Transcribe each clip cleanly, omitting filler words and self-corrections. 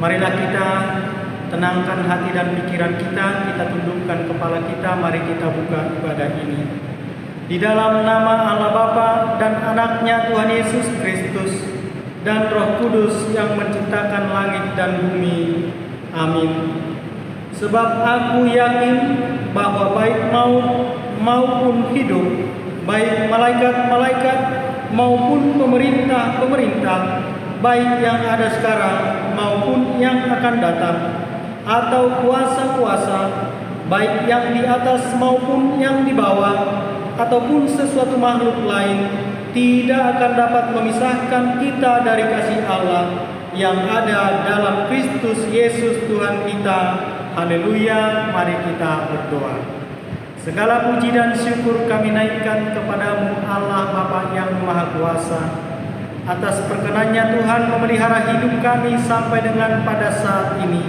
Marilah kita tenangkan hati dan pikiran kita tundukkan kepala kita, mari kita buka ibadah ini. Di dalam nama Allah Bapa dan Anaknya Tuhan Yesus Kristus dan Roh Kudus yang menciptakan langit dan bumi. Amin. Sebab aku yakin bahwa baik maut maupun hidup, baik malaikat-malaikat maupun pemerintah-pemerintah, baik yang ada sekarang maupun yang akan datang, atau kuasa-kuasa, baik yang di atas maupun yang di bawah, ataupun sesuatu makhluk lain, tidak akan dapat memisahkan kita dari kasih Allah yang ada dalam Kristus Yesus Tuhan kita. Haleluya, mari kita berdoa. Segala puji dan syukur kami naikkan kepadamu Allah Bapa yang Maha Kuasa, atas perkenannya Tuhan memelihara hidup kami sampai dengan pada saat ini.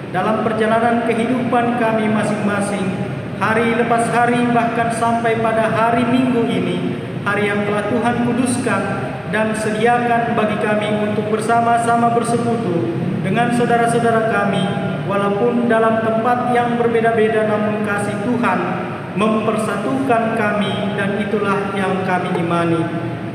Dalam perjalanan kehidupan kami masing-masing, hari lepas hari, bahkan sampai pada hari Minggu ini, hari yang telah Tuhan kuduskan dan sediakan bagi kami untuk bersama-sama bersekutu dengan saudara-saudara kami, walaupun dalam tempat yang berbeda-beda, namun kasih Tuhan mempersatukan kami, dan itulah yang kami imani.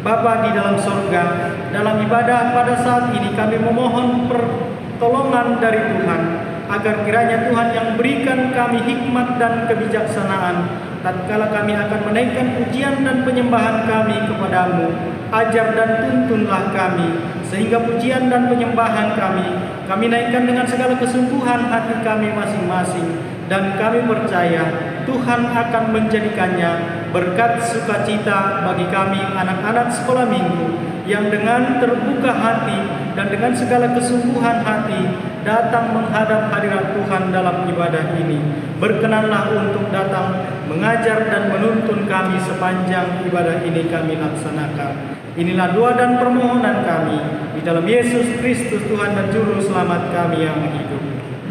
Bapa di dalam sorga, dalam ibadah pada saat ini kami memohon pertolongan dari Tuhan, agar kiranya Tuhan yang berikan kami hikmat dan kebijaksanaan tatkala kami akan menaikkan pujian dan penyembahan kami kepadamu. Ajar dan tuntunlah kami, sehingga pujian dan penyembahan kami naikkan dengan segala kesungguhan hati kami masing-masing, dan kami percaya Tuhan akan menjadikannya berkat sukacita bagi kami anak-anak sekolah minggu yang dengan terbuka hati dan dengan segala kesungguhan hati datang menghadap hadirat Tuhan dalam ibadah ini. Berkenanlah untuk datang mengajar dan menuntun kami sepanjang ibadah ini kami laksanakan. Inilah doa dan permohonan kami di dalam Yesus Kristus Tuhan dan Juru Selamat kami yang hidup.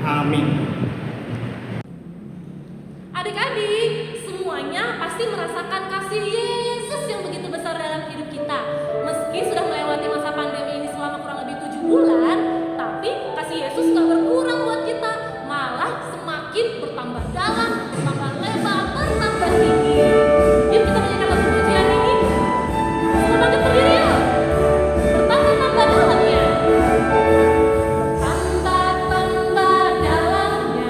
Amin. Adik-adik, semuanya pasti merasakan kasih Yesus yang begitu besar dalam hidup kita. Meski sudah melewati masa pandemi ini selama kurang lebih 7 bulan, tapi kasih Yesus gak berkurang buat kita, malah semakin bertambah dalam, bertambah lebar, bertambah tinggi. Yuk kita nyanyikan lagu pujian ini. Semua bangkit berdiri yuk. Bertambah-tambah dalamnya. Tambah-tambah dalamnya.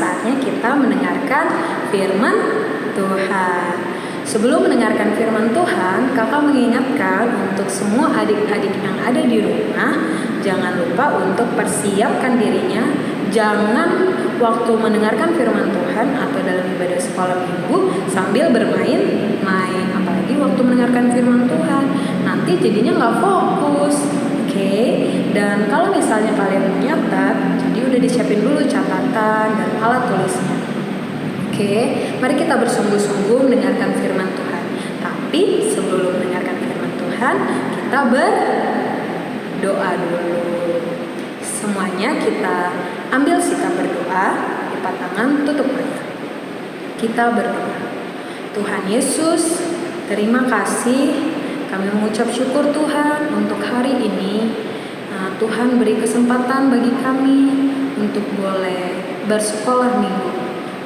saatnya kita mendengarkan firman Tuhan. Sebelum mendengarkan firman Tuhan, kakak mengingatkan untuk semua adik-adik yang ada di rumah, jangan lupa untuk persiapkan dirinya. Jangan waktu mendengarkan firman Tuhan atau dalam ibadah sekolah minggu sambil bermain-main. Apalagi waktu mendengarkan firman Tuhan, nanti jadinya nggak fokus. Oke, dan kalau misalnya kalian menyatat, jadi udah disiapin dulu catatan dan alat tulisnya. Oke, mari kita bersungguh-sungguh mendengarkan firman Tuhan. Tapi sebelum mendengarkan firman Tuhan, kita berdoa dulu. Semuanya kita ambil sikap berdoa, lipat tangan, tutup mata. Kita berdoa. Tuhan Yesus, terima kasih. Kami mengucap syukur Tuhan untuk hari ini. Tuhan beri kesempatan bagi kami untuk boleh bersekolah minggu.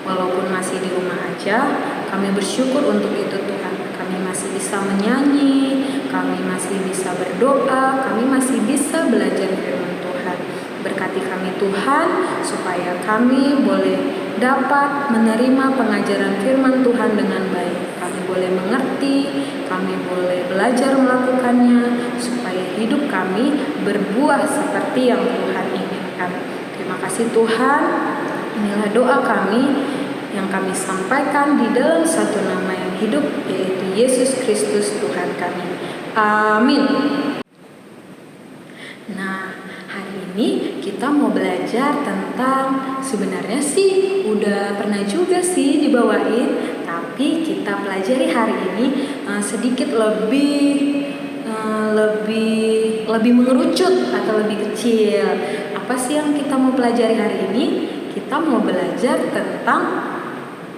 Walaupun masih di rumah aja, kami bersyukur untuk itu Tuhan. Kami masih bisa menyanyi, kami masih bisa berdoa, kami masih bisa belajar firman Tuhan. Berkati kami Tuhan, supaya kami boleh dapat menerima pengajaran firman Tuhan dengan baik. Kami boleh mengerti, kami boleh belajar melakukannya, supaya hidup kami berbuah seperti yang Tuhan inginkan. Terima kasih Tuhan. Inilah doa kami yang kami sampaikan di dalam satu nama yang hidup, yaitu Yesus Kristus Tuhan kami. Amin. Nah, hari ini kita mau belajar tentang, sebenarnya sih udah pernah juga sih dibawain, tapi kita pelajari hari ini sedikit lebih mengerucut atau lebih kecil. Apa sih yang kita mau pelajari hari ini? Kita mau belajar tentang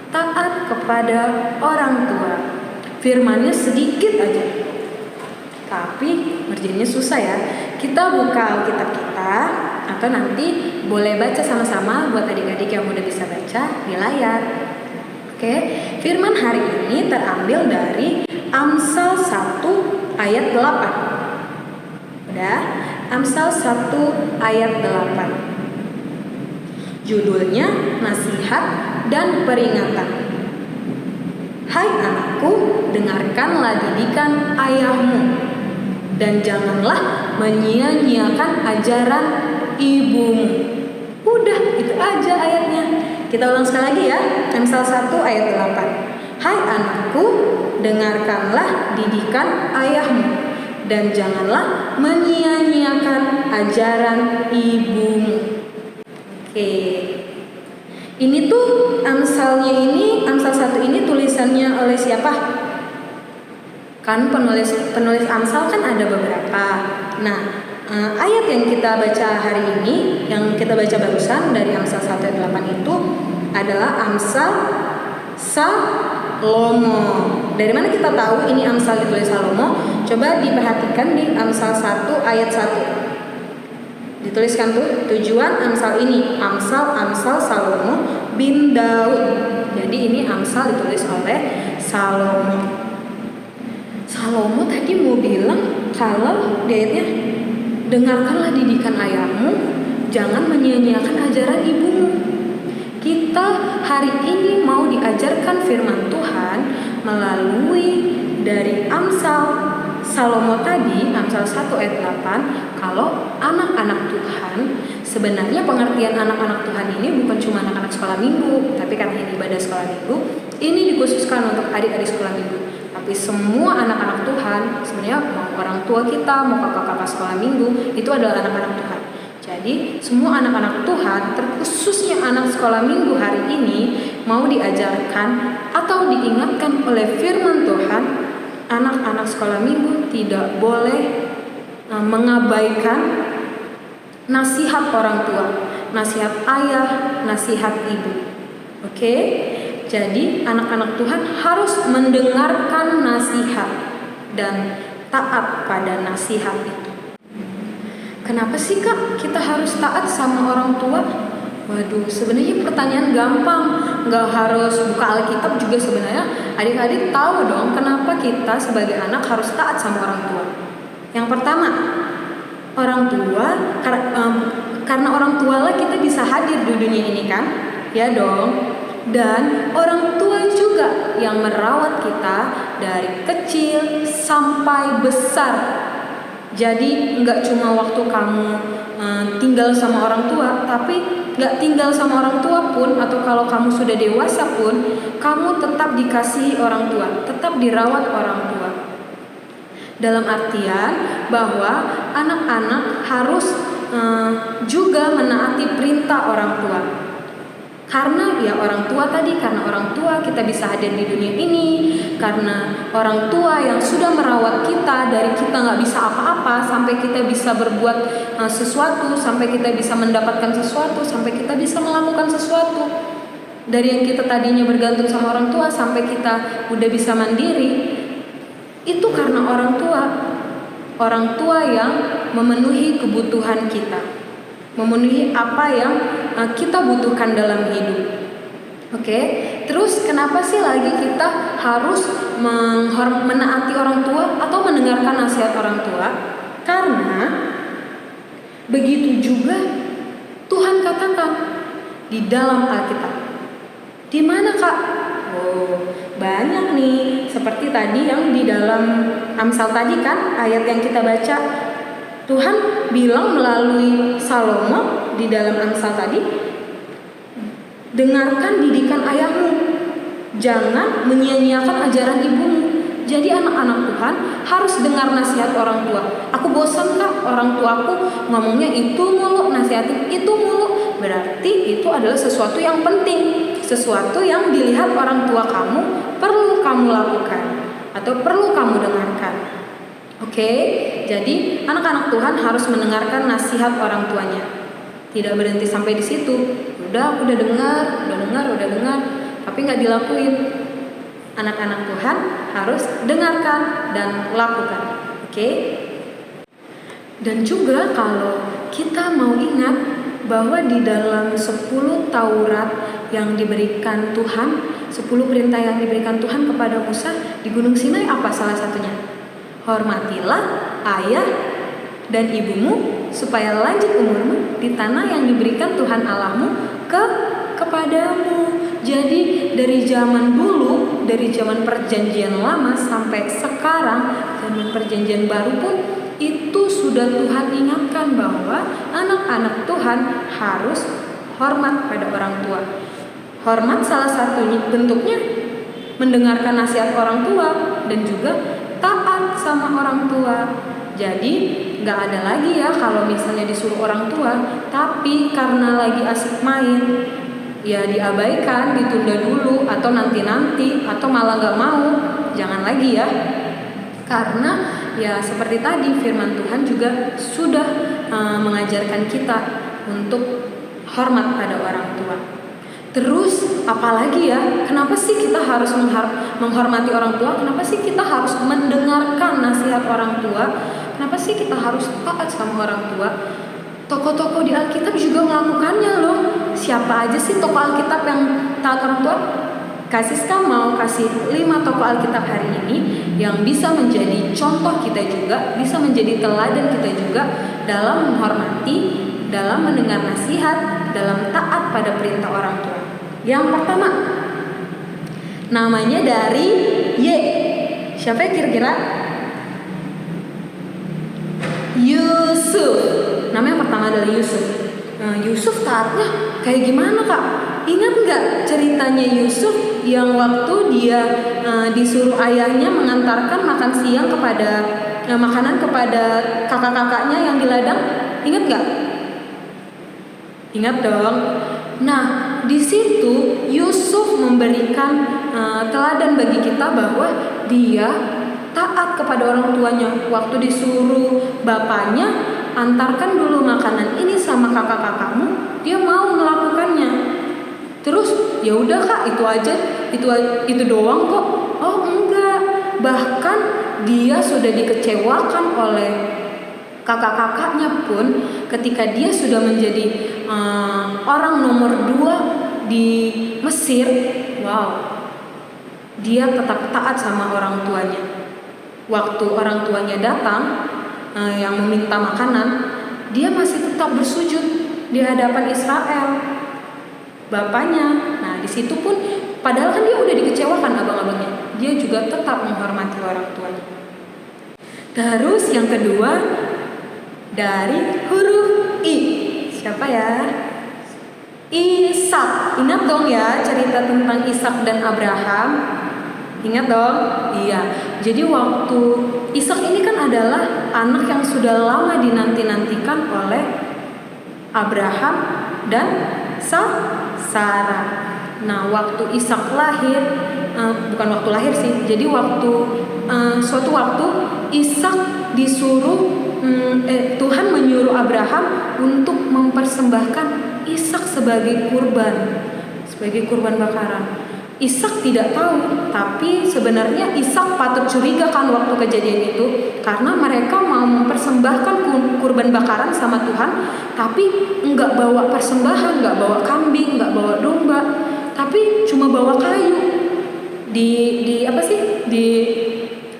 taat kepada orang tua. Firmannya sedikit aja, tapi ngerjainnya susah ya. Kita buka Alkitab kita, atau nanti boleh baca sama-sama buat adik-adik yang udah bisa baca di layar. Oke, firman hari ini terambil dari Amsal 1 ayat 8. Udah, Amsal 1 ayat 8. Judulnya nasihat dan peringatan. Hai anakku, dengarkanlah didikan ayahmu, dan janganlah menyia-nyiakan ajaran ibumu. Udah, itu aja ayatnya. Kita ulang sekali lagi ya. Amsal 1 ayat 8. Hai anakku, dengarkanlah didikan ayahmu, dan janganlah menyia-nyiakan ajaran ibumu. Oke, ini tuh Amsal 1 ini tulisannya oleh siapa? Kan penulis Amsal kan ada beberapa. Nah, ayat yang kita baca hari ini, yang kita baca barusan dari Amsal 1 ayat 8 itu adalah Amsal Salomo. Dari mana kita tahu ini Amsal ditulis Salomo? Coba diperhatikan di Amsal 1 ayat 1. Dituliskan tuh tujuan Amsal ini, Amsal Salomo bin Daud. Jadi ini Amsal ditulis oleh Salomo. Salomo tadi mau bilang kalau di ayatnya, dengarkanlah didikan ayahmu, jangan menyia-nyiakan ajaran ibumu. Kita hari ini mau diajarkan firman Tuhan melalui dari Amsal Salomo tadi, Amsal 1 ayat 8, kalau anak-anak Tuhan, sebenarnya pengertian anak-anak Tuhan ini bukan cuma anak-anak sekolah minggu, tapi karena ini ibadah sekolah minggu, ini dikhususkan untuk adik-adik sekolah minggu. Tapi semua anak-anak Tuhan, sebenarnya mau orang tua kita, mau kakak-kakak sekolah minggu, itu adalah anak-anak Tuhan. Jadi semua anak-anak Tuhan, terkhususnya anak sekolah minggu hari ini, mau diajarkan atau diingatkan oleh firman Tuhan, anak-anak sekolah minggu tidak boleh mengabaikan nasihat orang tua, nasihat ayah, nasihat ibu. Oke? Jadi anak-anak Tuhan harus mendengarkan nasihat dan taat pada nasihat itu. Kenapa sih Kak kita harus taat sama orang tua? Waduh, sebenarnya pertanyaan gampang, nggak harus buka Alkitab juga sebenarnya. Adik-adik tahu dong kenapa kita sebagai anak harus taat sama orang tua. Yang pertama, orang tua, karena orang tua lah kita bisa hadir di dunia ini kan. Ya dong. Dan orang tua juga yang merawat kita dari kecil sampai besar. Jadi nggak cuma waktu kamu tinggal sama orang tua, tapi nggak tinggal sama orang tua pun, atau kalau kamu sudah dewasa pun, kamu tetap dikasihi orang tua, tetap dirawat orang tua. Dalam artian bahwa anak-anak harus juga menaati perintah orang tua. Karena ya orang tua tadi, karena orang tua kita bisa hadir di dunia ini, karena orang tua yang sudah merawat kita dari kita nggak bisa apa-apa sampai kita bisa berbuat sesuatu, sampai kita bisa mendapatkan sesuatu, sampai kita bisa melakukan sesuatu. Dari yang kita tadinya bergantung sama orang tua sampai kita udah bisa mandiri, itu karena orang tua. Orang tua yang memenuhi kebutuhan kita, memenuhi apa yang kita butuhkan dalam hidup. Oke, terus kenapa sih lagi kita harus menaati orang tua atau mendengarkan nasihat orang tua? Karena begitu juga Tuhan katakan di dalam Alkitab. Di mana, Kak? Oh, banyak nih. Seperti tadi yang di dalam Amsal tadi kan, ayat yang kita baca. Tuhan bilang melalui Salomo di dalam Amsal tadi, dengarkan didikan ayahmu, jangan menyia-nyiakan ajaran ibumu. Jadi anak-anak Tuhan harus dengar nasihat orang tua. Aku bosan Kak, orang tuaku ngomongnya itu mulu, nasihatin itu mulu. Berarti itu adalah sesuatu yang penting, sesuatu yang dilihat orang tua kamu perlu kamu lakukan atau perlu kamu dengarkan. Oke, jadi anak-anak Tuhan harus mendengarkan nasihat orang tuanya. Tidak berhenti sampai di situ. Udah dengar, tapi nggak dilakuin. Anak-anak Tuhan harus dengarkan dan lakukan. Oke? Dan juga kalau kita mau ingat bahwa di dalam 10 Taurat yang diberikan Tuhan, 10 perintah yang diberikan Tuhan kepada Musa di Gunung Sinai, apa salah satunya? Hormatilah ayah dan ibumu supaya lanjut umurmu di tanah yang diberikan Tuhan Allahmu kepadamu. Jadi dari zaman dulu, dari zaman perjanjian lama sampai sekarang zaman perjanjian baru pun itu sudah Tuhan ingatkan bahwa anak-anak Tuhan harus hormat pada orang tua. Hormat salah satu bentuknya mendengarkan nasihat orang tua dan juga taat sama orang tua. Jadi nggak ada lagi ya kalau misalnya disuruh orang tua, tapi karena lagi asik main, ya diabaikan, ditunda dulu, atau nanti-nanti, atau malah nggak mau. Jangan lagi ya. Karena ya seperti tadi firman Tuhan juga sudah mengajarkan kita untuk hormat pada orang tua. Terus apalagi ya, kenapa sih kita harus menghormati orang tua? Kenapa sih kita harus mendengarkan nasihat orang tua? Kenapa sih kita harus taat sama orang tua? Tokoh-tokoh di Alkitab juga melakukannya loh. Siapa aja sih tokoh Alkitab yang taat orang tua? Kasiska mau kasih 5 tokoh Alkitab hari ini yang bisa menjadi contoh kita juga, bisa menjadi teladan kita juga dalam menghormati, dalam mendengar nasihat, dalam taat pada perintah orang tua. Yang pertama, namanya dari Y. Siapa ya kira-kira? Yusuf. Nama yang pertama adalah Yusuf. Nah, Yusuf taatnya kayak gimana Kak? Ingat nggak ceritanya Yusuf yang waktu dia disuruh ayahnya mengantarkan makan siang kepada makanan kepada kakak-kakaknya yang di ladang? Ingat nggak? Ingat dong. Nah, di situ Yusuf memberikan teladan bagi kita bahwa dia taat kepada orang tuanya. Waktu disuruh bapaknya antarkan dulu makanan ini sama kakak-kakakmu, dia mau melakukannya. Terus ya udah Kak, itu aja, itu doang kok. Oh enggak, bahkan dia sudah dikecewakan oleh kakak-kakaknya pun ketika dia sudah menjadi orang nomor 2 di Mesir. Wow, dia tetap taat sama orang tuanya. Waktu orang tuanya datang yang meminta makanan, dia masih tetap bersujud di hadapan Israel. bapaknya. Nah, di situ pun padahal kan dia udah dikecewakan abang-abangnya, dia juga tetap menghormati orang tuanya. Terus yang kedua dari huruf I. Siapa ya? Ishak. Ingat dong ya cerita tentang Ishak dan Abraham. Ingat dong? Iya. Jadi waktu Ishak ini kan adalah anak yang sudah lama dinanti-nantikan oleh Abraham dan Sarah. Nah, waktu Ishak lahir, bukan waktu lahir sih. Jadi waktu suatu waktu Ishak disuruh Tuhan menyuruh Abraham untuk mempersembahkan Ishak sebagai kurban bakaran. Ishak tidak tahu, tapi sebenarnya Ishak patut curiga kan waktu kejadian itu, karena mereka mau mempersembahkan kurban bakaran sama Tuhan, tapi enggak bawa persembahan, enggak bawa kambing, enggak bawa domba, tapi cuma bawa kayu.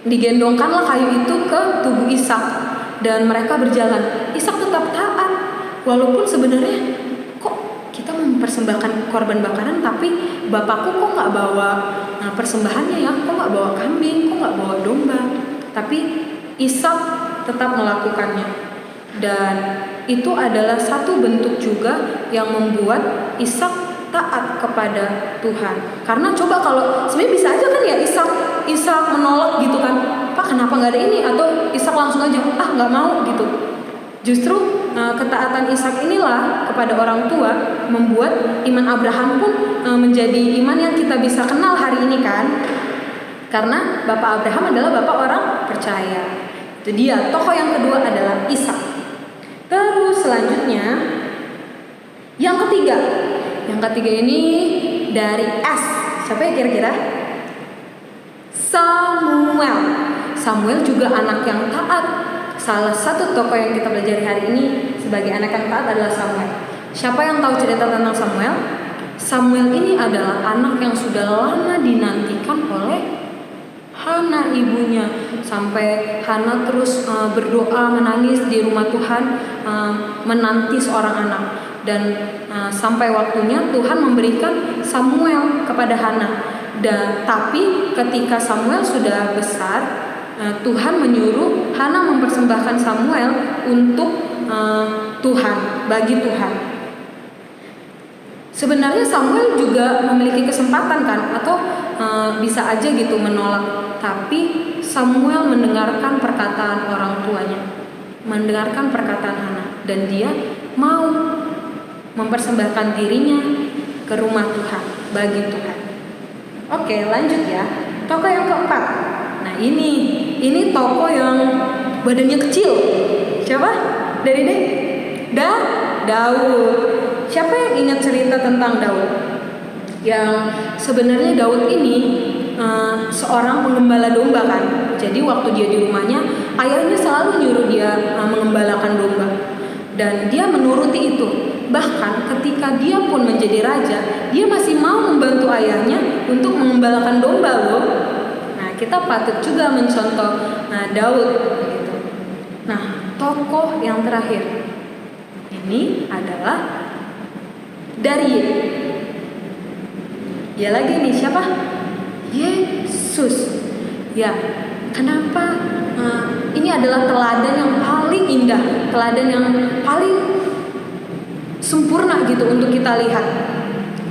Digendongkanlah kayu itu ke tubuh Ishak dan mereka berjalan. Ishak tetap taat, walaupun sebenarnya kok kita mempersembahkan korban bakaran tapi bapakku kok nggak bawa persembahannya ya, kok nggak bawa kambing, kok nggak bawa domba. Tapi Ishak tetap melakukannya, dan itu adalah satu bentuk juga yang membuat Ishak taat kepada Tuhan. Karena coba kalau sebenarnya bisa aja kan ya Ishak menolak gitu kan, Pak kenapa nggak ada ini, atau Ishak langsung aja nggak mau gitu. Justru ketaatan Ishak inilah kepada orang tua membuat iman Abraham pun menjadi iman yang kita bisa kenal hari ini kan. Karena bapak Abraham adalah bapak orang percaya. Itu dia, tokoh yang kedua adalah Ishak. Terus selanjutnya yang ketiga. Yang ketiga ini dari S. Siapa ya kira-kira? Samuel. Samuel juga anak yang taat. Salah satu tokoh yang kita pelajari hari ini sebagai anak yang taat adalah Samuel. Siapa yang tahu cerita tentang Samuel? Samuel ini adalah anak yang sudah lama dinantikan oleh Hana ibunya. Sampai Hana terus berdoa menangis di rumah Tuhan, menanti seorang anak. Dan sampai waktunya Tuhan memberikan Samuel kepada Hana. Tapi ketika Samuel sudah besar, Tuhan menyuruh Hana mempersembahkan Samuel untuk Tuhan, bagi Tuhan. Sebenarnya Samuel juga memiliki kesempatan kan, atau bisa aja gitu menolak. Tapi Samuel mendengarkan perkataan orang tuanya, mendengarkan perkataan Hana, dan dia mau mempersembahkan dirinya ke rumah Tuhan, bagi Tuhan. Oke, lanjut ya. Tokoh yang keempat. Nah, ini tokoh yang badannya kecil. Siapa? Dari Daud. Siapa yang ingat cerita tentang Daud? Yang sebenarnya Daud ini seorang penggembala domba kan. Jadi waktu dia di rumahnya, ayahnya selalu nyuruh dia mengembalakan domba, dan dia menuruti itu. Bahkan ketika dia pun menjadi raja, dia masih mau membantu ayahnya untuk mengembalakan domba loh. Nah, kita patut juga mencontoh Daud gitu. Nah, tokoh yang terakhir ini adalah Daryat. Ya lagi nih, siapa? Yesus. Ya, kenapa? Ini adalah teladan yang paling indah, teladan yang paling sempurna gitu untuk kita lihat.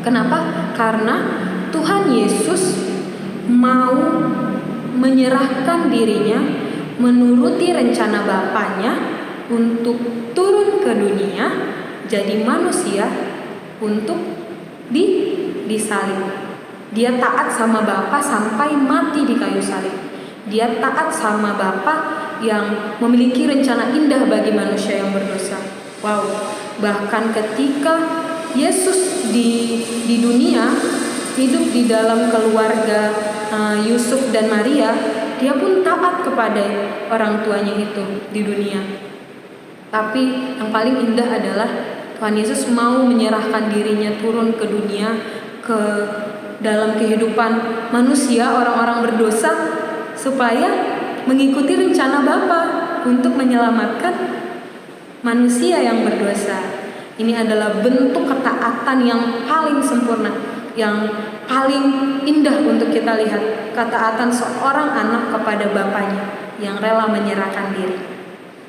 Kenapa? Karena Tuhan Yesus mau menyerahkan dirinya, menuruti rencana Bapaknya untuk turun ke dunia, jadi manusia untuk disalib. Dia taat sama Bapa sampai mati di kayu salib. Dia taat sama Bapa yang memiliki rencana indah bagi manusia yang berdosa. Wow, bahkan ketika Yesus di dunia, hidup di dalam keluarga Yusuf dan Maria, dia pun taat kepada orang tuanya itu di dunia. Tapi yang paling indah adalah Tuhan Yesus mau menyerahkan dirinya turun ke dunia, ke dalam kehidupan manusia, orang-orang berdosa, supaya mengikuti rencana Bapa untuk menyelamatkan manusia yang berdosa. Ini adalah bentuk ketaatan yang paling sempurna, yang paling indah untuk kita lihat. Ketaatan seorang anak kepada bapaknya yang rela menyerahkan diri.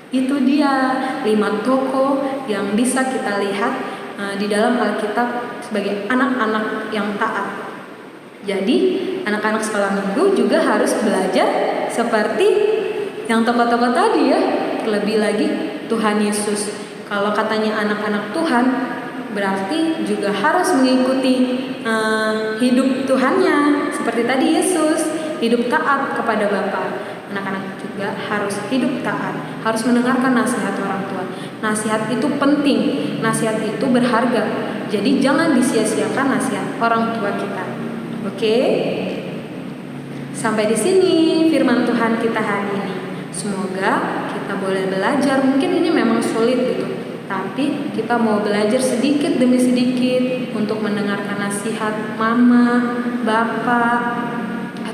Itu dia 5 tokoh yang bisa kita lihat di dalam Alkitab sebagai anak-anak yang taat. Jadi anak-anak sekolah minggu juga harus belajar seperti yang tokoh-tokoh tadi ya. Terlebih lagi Tuhan Yesus. Kalau katanya anak-anak Tuhan, berarti juga harus mengikuti hidup Tuhannya. Seperti tadi Yesus, hidup taat kepada Bapa. Anak-anak juga harus hidup taat, harus mendengarkan nasihat orang tua. Nasihat itu penting, nasihat itu berharga. Jadi jangan disia-siakan nasihat orang tua kita. Oke? Sampai di sini firman Tuhan kita hari ini. Semoga kita boleh belajar. Mungkin ini memang sulit gitu, tapi kita mau belajar sedikit demi sedikit untuk mendengarkan nasihat mama, bapak,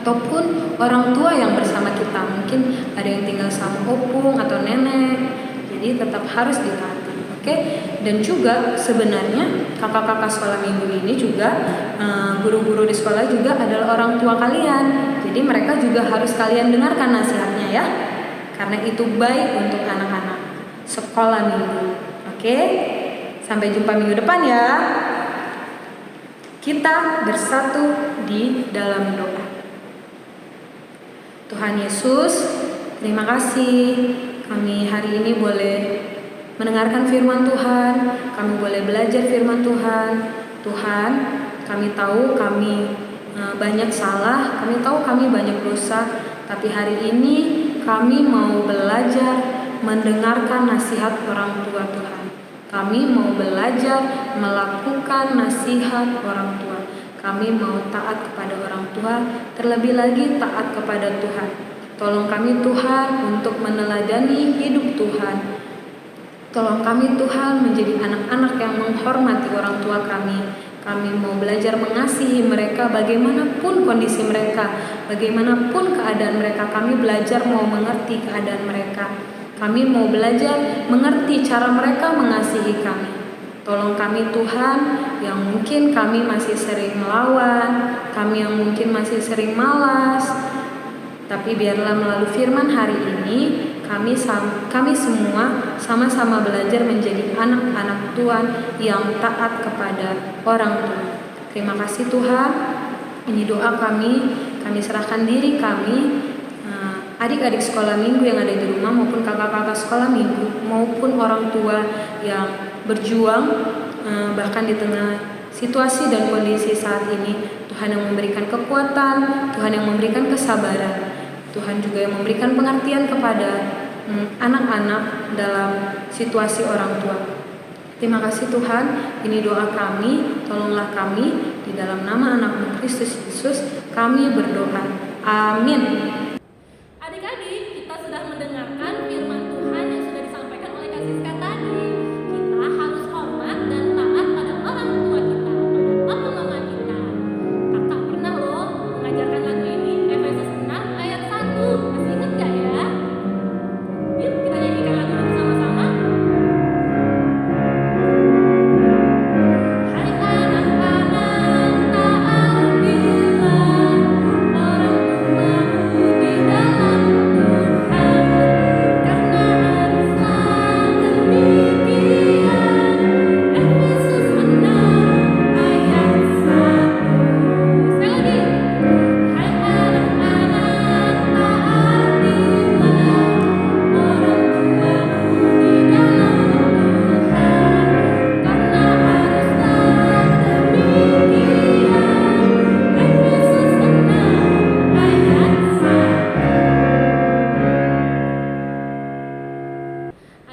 ataupun orang tua yang bersama kita. Mungkin ada yang tinggal sama opung atau nenek, jadi tetap harus ditaati. Oke? Dan juga sebenarnya kakak-kakak sekolah minggu ini juga guru-guru di sekolah juga adalah orang tua kalian. Jadi mereka juga harus kalian dengarkan nasihatnya ya. Karena itu baik untuk anak-anak sekolah minggu. Oke? Sampai jumpa minggu depan ya. Kita bersatu di dalam doa. Tuhan Yesus, terima kasih kami hari ini boleh mendengarkan firman Tuhan, kami boleh belajar firman Tuhan. Tuhan, kami tahu kami banyak salah, kami tahu kami banyak dosa, tapi hari ini kami mau belajar mendengarkan nasihat orang tua Tuhan. Kami mau belajar melakukan nasihat orang tua. Kami mau taat kepada orang tua, terlebih lagi taat kepada Tuhan. Tolong kami Tuhan untuk meneladani hidup Tuhan. Tolong kami Tuhan menjadi anak-anak yang menghormati orang tua kami. Kami mau belajar mengasihi mereka bagaimanapun kondisi mereka, bagaimanapun keadaan mereka. Kami belajar mau mengerti keadaan mereka. Kami mau belajar mengerti cara mereka mengasihi kami. Tolong kami Tuhan, yang mungkin kami masih sering melawan, kami yang mungkin masih sering malas, tapi biarlah melalui firman hari ini kami semua sama-sama belajar menjadi anak-anak Tuhan yang taat kepada orang tua. Terima kasih Tuhan. Ini doa kami serahkan diri kami, adik-adik sekolah minggu yang ada di rumah maupun kakak-kakak sekolah minggu maupun orang tua yang berjuang bahkan di tengah situasi dan kondisi saat ini. Tuhan yang memberikan kekuatan, Tuhan yang memberikan kesabaran, Tuhan juga yang memberikan pengertian kepada anak-anak dalam situasi orang tua. Terima kasih Tuhan, ini doa kami, tolonglah kami, di dalam nama anak-Mu Kristus Yesus kami berdoa. Amin. Adik-adik, kita sudah mendengarkan firman Tuhan yang sudah disampaikan oleh Kak Siska tadi. Kita harus hormat dan taat pada orang tua kita, pada papa mama kita. Kakak pernah loh mengajarkan lagu ini, Efesus 6 ayat 1. Masih ingat gak ya? Yuk kita nyanyikan lagu ini sama-sama. Hai anak-anak, taatilah orang tuamu di dalam Tuhan, karena haruslah demikian. Efesus 6 ayat 1. Sekali lagi. Hai anak-anak, taatilah orang tuamu di dalam Tuhan, karena haruslah demikian. Efesus 6 ayat 1.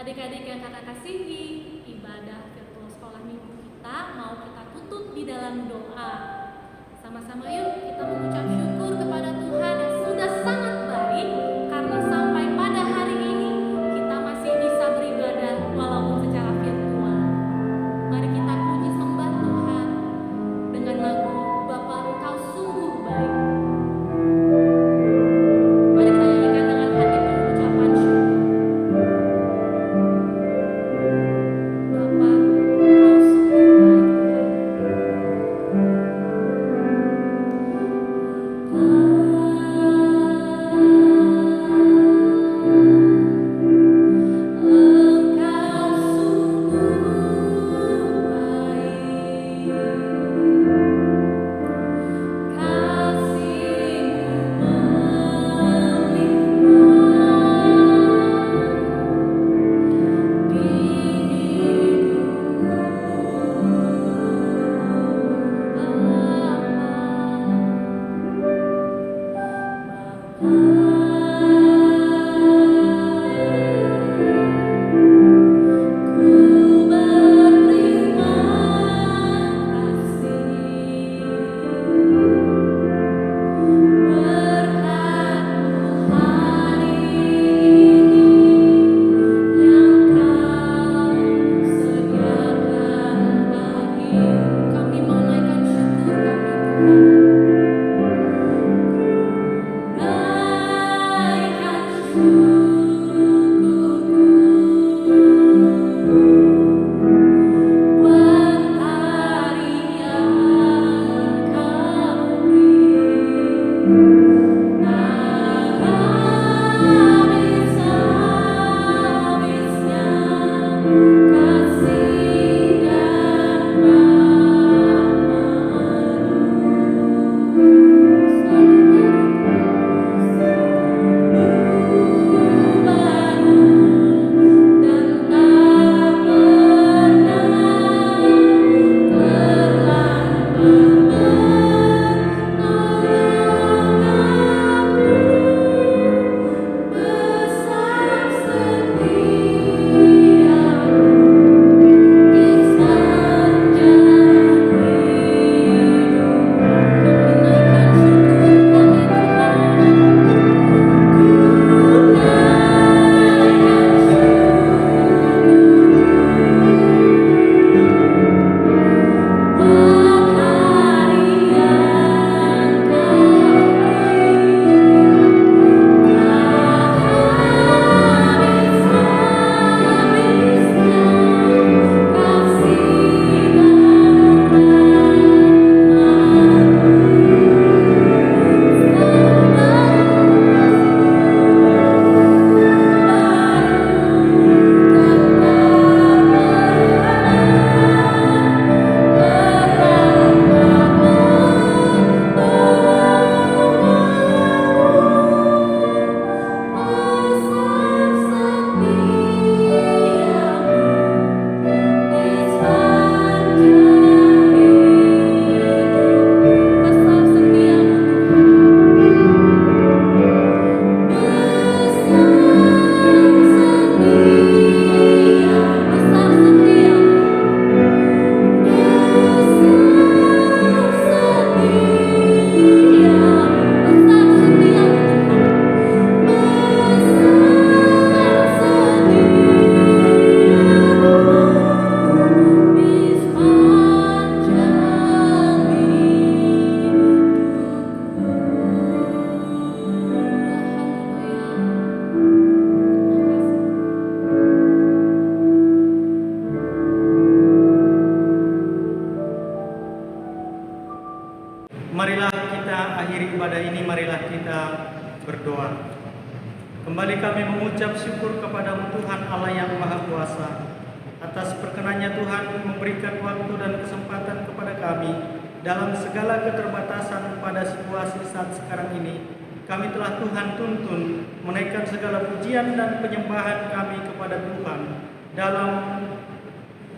Adik-adik yang kakak kasihi, ibadah virtual sekolah minggu kita mau kita tutup di dalam doa. Sama-sama yuk kita mengucap syukur kepada Tuhan yang sudah sangat baik, karena sampai pada hari ini kita masih bisa beribadah walaupun secara virtual. Mari kita puji sembah Tuhan dengan lagu Bapa Engkau sungguh baik. Mari kita nyanyikan dengan hati penuh ucapan syukur. Bapa, Mari kami mengucap syukur kepada Tuhan Allah yang Maha Kuasa atas perkenannya Tuhan memberikan waktu dan kesempatan kepada kami dalam segala keterbatasan pada situasi saat sekarang ini. Kami telah Tuhan tuntun menaikkan segala pujian dan penyembahan kami kepada Tuhan dalam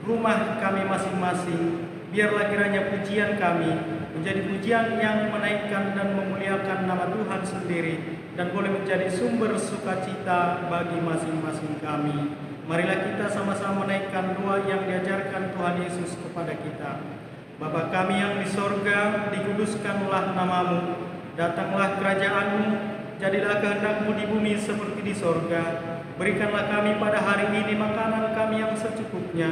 rumah kami masing-masing. Biarlah kiranya pujian kami menjadi pujian yang menaikkan dan memuliakan nama Tuhan sendiri dan boleh menjadi sumber sukacita bagi masing-masing kami. Marilah kita sama-sama menaikkan doa yang diajarkan Tuhan Yesus kepada kita. Bapa kami yang di sorga, dikuduskanlah namamu, datanglah kerajaan-Mu, jadilah kehendak-Mu di bumi seperti di sorga. Berikanlah kami pada hari ini makanan kami yang secukupnya,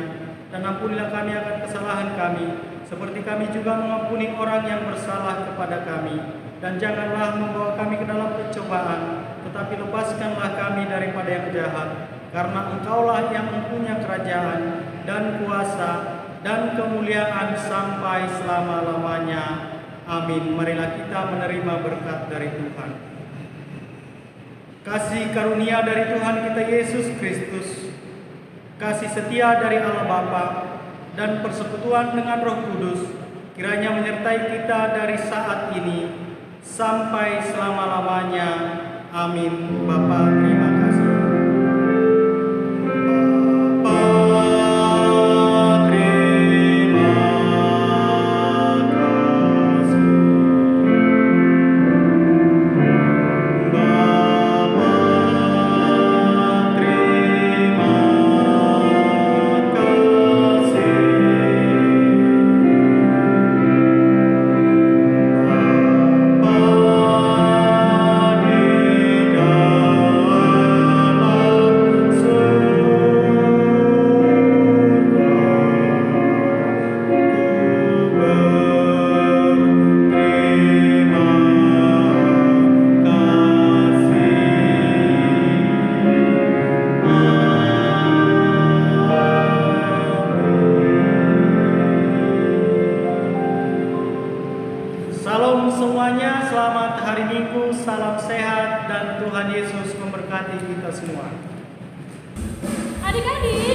dan ampunilah kami akan kesalahan kami, seperti kami juga mengampuni orang yang bersalah kepada kami. Dan janganlah membawa kami ke dalam pencobaan, tetapi lepaskanlah kami daripada yang jahat. Karena Engkaulah yang mempunyai kerajaan dan kuasa dan kemuliaan sampai selama-lamanya. Amin. Marilah kita menerima berkat dari Tuhan. Kasih karunia dari Tuhan kita Yesus Kristus, kasih setia dari Allah Bapa, dan persekutuan dengan Roh Kudus kiranya menyertai kita dari saat ini sampai selama-lamanya. Amin. Bapa, terima kasih. Salam semuanya, selamat hari Minggu, salam sehat, dan Tuhan Yesus memberkati kita semua. Adik-adik,